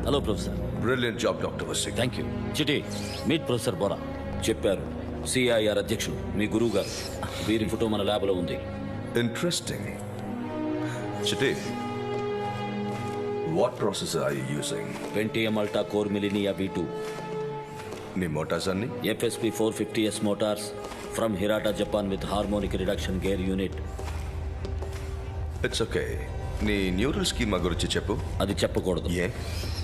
Hello professor. Brilliant job doctor Vasi. Thank you. Chitti, meet professor Bohra. చెప్పారు CIR అధ్యక్షులు మీ గురువు గారు. వీరి ఫోటో మన ల్యాబ్లో ఉంది. Interesting. Chitti, what processor are you using? Pentium Alta Core Millennia V2. నీ మోటార్స్ అన్ని FSP 450S motors from Hirata, Japan with harmonic reduction gear unit. It's okay. నీ న్యూరల్ స్కీమా గురించి చెప్పు. అది చెప్పకూడదు. ఏ?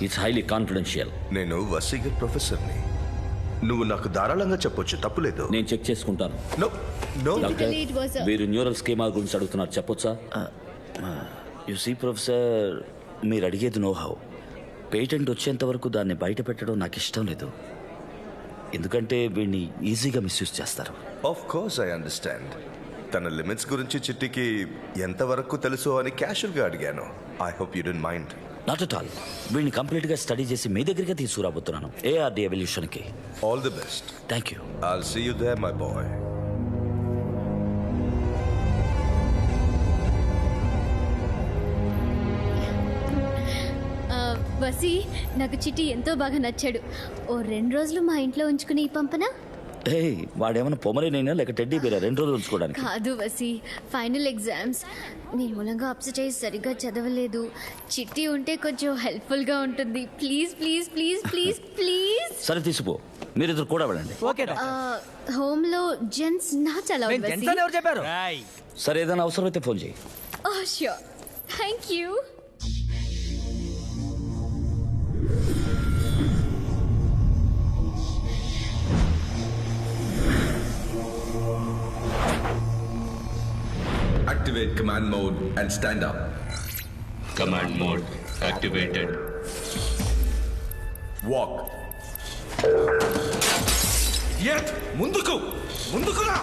It's highly confidential. నేను వసీగర్ ప్రొఫెసర్ని. నువ్వు నాకు ధారాళంగా చెప్పొచ్చు, తప్పులేదు. నేను చెక్ చేసుకుంటాను. No no. డాక్టర్, వీరు న్యూరల్ స్కీమా గురించి అడుగుతున్నారు, చెప్పొచ్చా? యు సీ ప్రొఫెసర్, మీరు అడిగేది నోహౌ. పేటెంట్ వచ్చేంత వరకు దాన్ని బయట పెట్టడం నాకు ఇష్టం లేదు. ఎందుకంటే వీడిని ఈజీగా మిస్యూజ్ చేస్తారు. Of course I understand. తన లిమిట్స్ గురించి చిట్టికి ఎంతవరకు తెలుసో అని క్యాషువల్గా అడిగాను. I hope you don't mind. Not at all. వీడిని కంప్లీట్గా స్టడీ చేసి మీ దగ్గరికి తీసుకురాబోతున్నాను, ARD ఎవల్యూషన్కి. All the best. Thank you. I'll see you there, my boy. Vasi, నాకు చిట్టి ఎంతో బాగా నచ్చాడు. ఓ 2 రోజులు మా ఇంట్లో ఉంచుకుని పంపనా? ఏ, వాడేమైనా పొమరేనైనా లేక టెడ్డీ బేరా 2 రోజులు ఉంచుకోవడానికి? కాదు వసి, ఫైనల్ ఎగ్జామ్స్. నీ మూలంగా అప్సెట్ అయ్యి సరిగ్గా చదవలేదు. చిట్టి ఉంటే కొంచెం హెల్ప్ఫుల్గా ఉంటుంది. Please please please please please. సరే తీసుకో, మీరిద్దరు కూడా వెళ్ళండి. హోమ్ లో జెంట్స్ నాట్ అలౌడ్ వసి. ఎవరు చెప్పారు? సరే, ఏదైనా అవసరమైతే ఫోన్ చేయి. Oh sure. Thank you. Activate command mode and stand up. Command mode activated. Walk. Yet, munduku ra.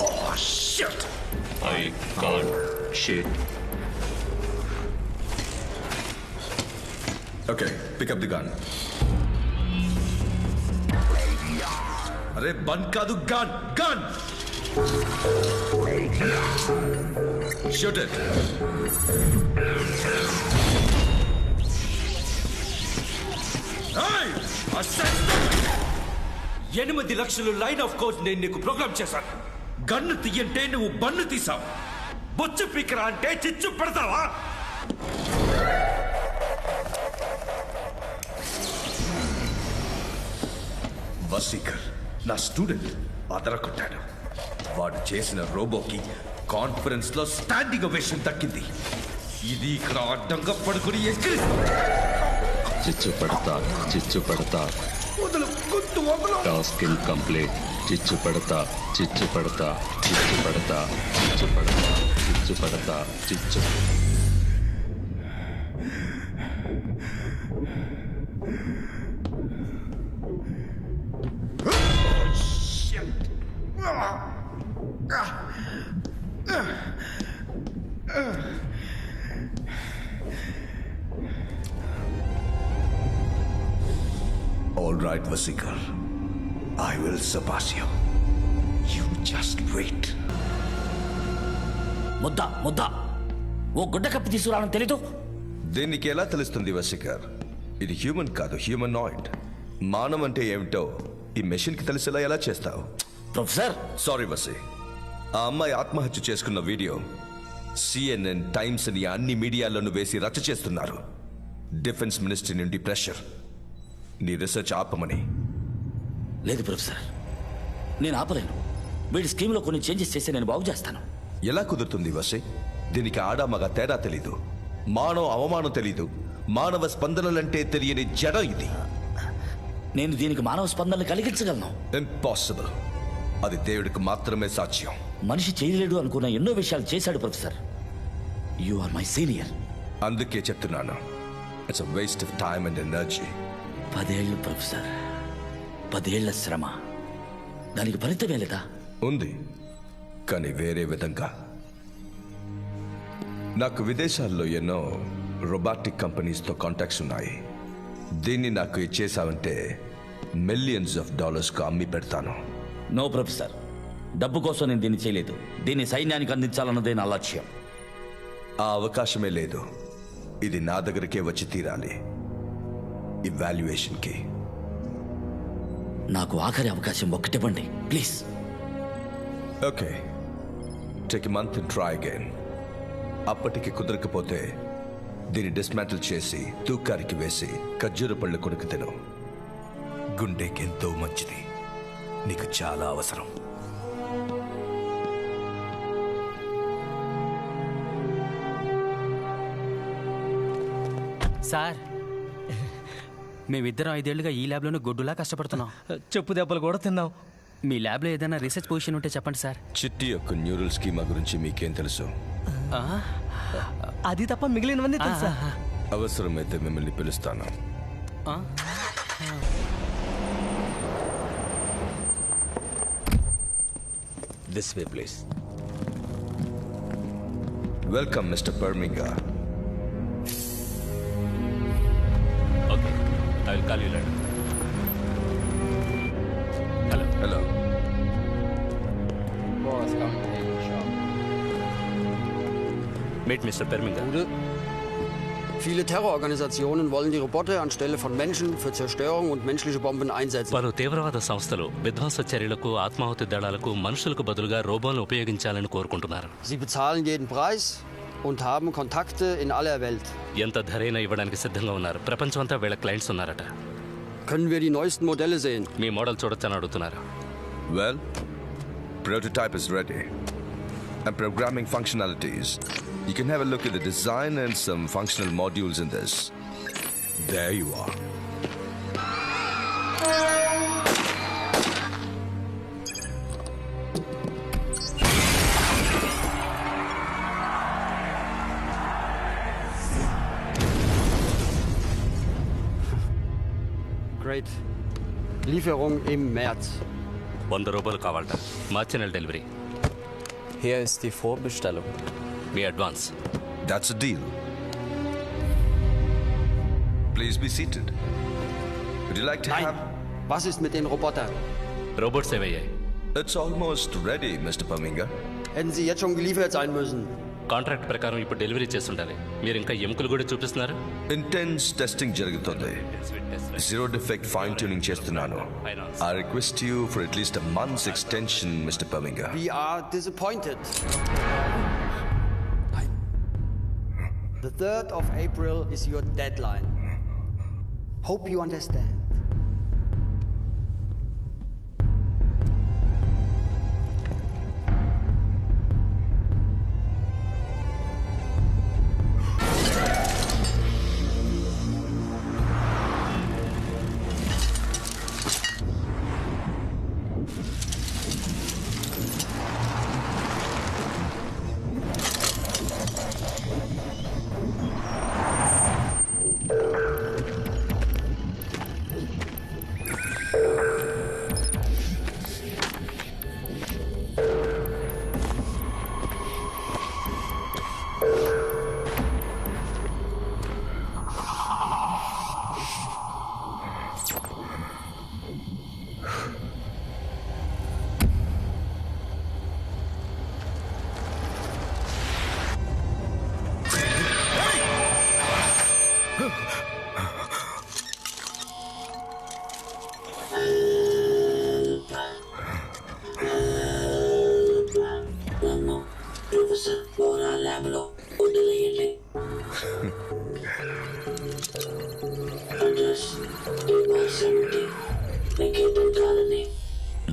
Oh shit. I can't shit. Okay, pick up the gun. Arey ban kadu gun. Shoot it. Hey! Assess them! 8 లక్షలు line of code నేను నీకు programme చేశాను. Gun తీయంటే నువ్వు bun తీసావు. బొచ్చు పీకరా అంటే చిచ్చు పెడతావా? వసీకర్ నా స్టూడెంట్ అదరకొట్టాడు. వాడు చేసిన రోబోకి కాన్ఫరెన్స్ లో స్టాండింగ్ ఓవేషన్ దక్కింది. ఇది ఇక్కడ అడ్డంగా పడుకుని ఎక్కిరిస్తాడు. చిచ్చు పడతా టాస్క్ ఇన్కంప్లీట్. చిచ్చు పడతా All right, Vasikar. I will surpass you. You just wait. ముద్ద ఓ గుడ్డ కప్పి తీసుకురావడం తెలీదు. దీనికి ఎలా తెలుస్తుంది వసికర్? ఇది హ్యూమన్ కాదు, హ్యూమనాయిడ్. మానవం అంటే ఏమిటో ఈ మెషిన్ కి తెలిసేలా ఎలా చేస్తావు? Professor, sorry Vasi. ఆ అమ్మాయి ఆత్మహత్య చేసుకున్న వీడియో CNN, టైమ్స్ అని అన్ని మీడియాలను వేసి రచ్చ చేస్తున్నారు. డిఫెన్స్ మినిస్ట్రీ నుండి ప్రెషర్. నీ రీసెర్చ్ ఆపమని. లేదు ప్రొఫెసర్, నేను ఆపలేను. వీడి స్కీమ్లో కొన్ని చేంజెస్ చేసి నేను బాగు చేస్తాను. ఎలా కుదురుతుంది వసి? దీనికి ఆడామగ తేడా తెలీదు, మానవ అవమానం తెలీదు, మానవ స్పందనలంటే తెలియని జడం ఇది. నేను దీనికి మానవ స్పందనలు కలిగించగలను. ఇంపాసిబుల్. అది దేవుడికి మాత్రమే సాధ్యం. మనిషి చేయలేడు అనుకున్న ఎన్నో విషయాలు చేశాడు professor. You are my senior. అందుకే చెప్తున్నాను, it's a waste of time and energy. 10 ఏళ్ళు ప్రొఫెసర్, 10 ఏళ్ల శ్రమ, దానికి ఫలితమే లేదా? ఉంది, కానీ వేరే విధంగా. నాకు విదేశాల్లో ఎన్నో రోబోటిక్ కంపెనీస్తో కాంటాక్ట్స్ ఉన్నాయి. దీన్ని నాకు ఇచ్చేసావంటే మిలియన్స్ ఆఫ్ డాలర్స్కు అమ్మి పెడతాను. నో ప్రొఫెసర్, డబ్బు కోసం నేను దీన్ని చేయలేదు. దీన్ని సైన్యానికి అందించాలన్నదే నా లక్ష్యం. ఆ అవకాశమే లేదు. ఇది నా దగ్గరికే వచ్చి తీరాలి. ఇవాల్యుయేషన్కి. నాకు ఆఖరి అవకాశం ఒక్కటివ్వండి please. Okay, take a month and try again. అప్పటికి కుదరకపోతే దీన్ని డిస్మాంటిల్ చేసి తూకానికి వేసి ఖర్జూర పళ్ళు కొడుకు తిను. గుండెకి ఎంతో మంచిది, నీకు చాలా అవసరం. సార్, మేమిద్దరం 5 ఏళ్లుగా ఈ ల్యాబ్లోనే గొడ్డులా కష్టపడుతున్నాం. చెప్పు దెబ్బలు కూడా తిన్నాం. మీ ల్యాబ్లో ఏదైనా రీసెర్చ్ పొజిషన్ ఉంటే చెప్పండి సార్. చిట్టి యొక్క న్యూరల్ స్కీమా గురించి మీకేం తెలుసు? అది తప్ప మిగిలినవన్నీ తెలుసా? అవసరమైతే మిమ్మల్ని పిలుస్తాను. This way please. Welcome mister పర్మింగా. Okay, I will call you later. Hello. Hello. Boss, come in the shop. Meet Mr. Perminga. Gute. Viele Terrororganisationen wollen die Roboter anstelle von Menschen für Zerstörung und menschliche Bomben einsetzen. పలు తీవ్రవాద సంస్థలు విధ్వంస చర్యలకు ఆత్మాహుతి దళాలకు మనుషులకు బదులుగా రోబోలను ఉపయోగించాలని కోరుకుంటున్నారు. Sie bezahlen jeden Preis und haben Kontakte in aller Welt. ఎంత ధరైనా ఇవ్వడానికి సిద్ధంగా ఉన్నారు. ప్రపంచమంతా వీళ్ళ క్లయింట్స్ ఉన్నారట. Können wir die neuesten Modelle sehen? మీ మోడల్ చూడొచ్చని అడుగుతున్నారు. Well, prototype is ready. And programming functionalities. You can have a look at the design and some functional modules in this. There you are. Great. Lieferung im März. 100 రూపాయలు కావాలట. మార్చి నెల delivery. Hier ist die Vorbestellung. Me advance. That's a deal. Please be seated. Would you like to Nein. have... Was ist mit den Robotern? Robots ఏవయ్యాయి? It's almost ready, Mr. Paminga. Hätten sie jetzt schon geliefert sein müssen. Contract ప్రకారం ఇప్పుడు delivery చేస్తుండాలి. మీరు ఇంకా ఎముకలు కూడా చూపిస్తున్నారు. Intense testing జరుగుతుంది. Zero defect fine tuning చేస్తున్నాను. I request you for at least a month's extension, Mr. Paminga. We are disappointed. The 3rd of April is your deadline. Hope you understand.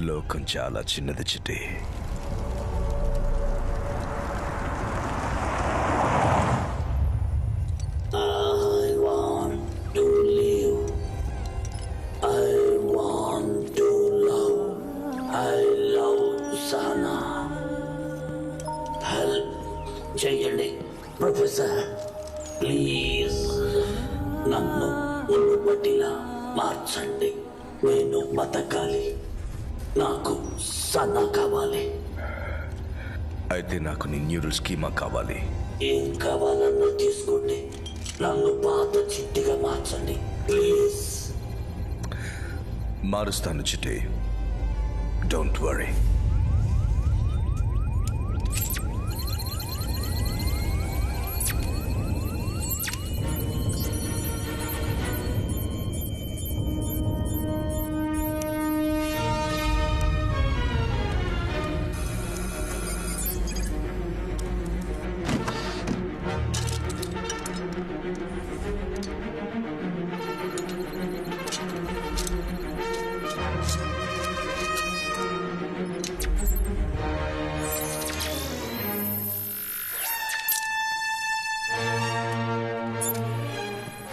లోకం చాలా చిన్నది చిట్టి. చేయండి ప్రొఫెసర్, ప్లీజ్ నన్ను మునుపటిలా మార్చండి. నేను బతకాలి. నాకు సన్నా కావాలి. అయితే నాకు నీ న్యూరల్ స్కీమా కావాలి. ఏం కావాలన్నా తీసుకోండి. నన్ను పాత చిట్టిగా మార్చండి ప్లీజ్. మారుస్తాను చిట్టి, డోంట్ వరీ.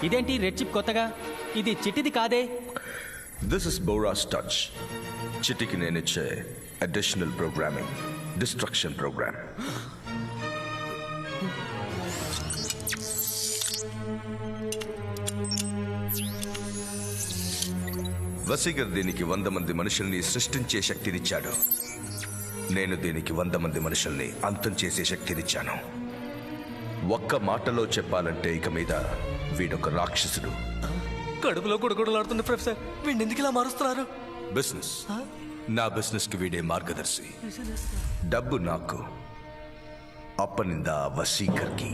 ఇదేంటి రెడ్ చిప్ కొత్తగా? ఇది చిట్టిది కాదే. This is Bohra's touch. చిట్టికి నేనిచ్చే additional programming, destruction program. Vaseegar దీనికి 100 మంది మనుషుల్ని సృష్టించే శక్తినిచ్చాడు. నేను దీనికి 100 మంది మనుషుల్ని అంతం చేసే శక్తినిచ్చాను. ఒక్క మాటలో చెప్పాలంటే ఇక మీద వీడొక రాక్షసుడు. కడుపులో గుడగుడలాడుతుంది ప్రొఫెసర్. వీడిని ఎందుకు ఇలా మారుస్తున్నారు? బిజినెస్, నా బిజినెస్ కి వీడే మార్గదర్శి. డబ్బు నాకు, అప్పనిందా వసీకర్కి.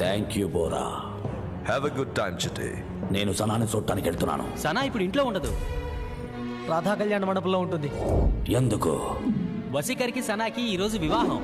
Thank you Bohra. Have a good time Chitti. నేను సనాని చూడటానికి వెళ్తున్నాను. సనా ఇప్పుడు ఇంట్లో ఉండదు, రాధా కళ్యాణ మండపంలో ఉంటుంది. ఎందుకు? వసీకర్కి సనాకి ఈరోజు వివాహం.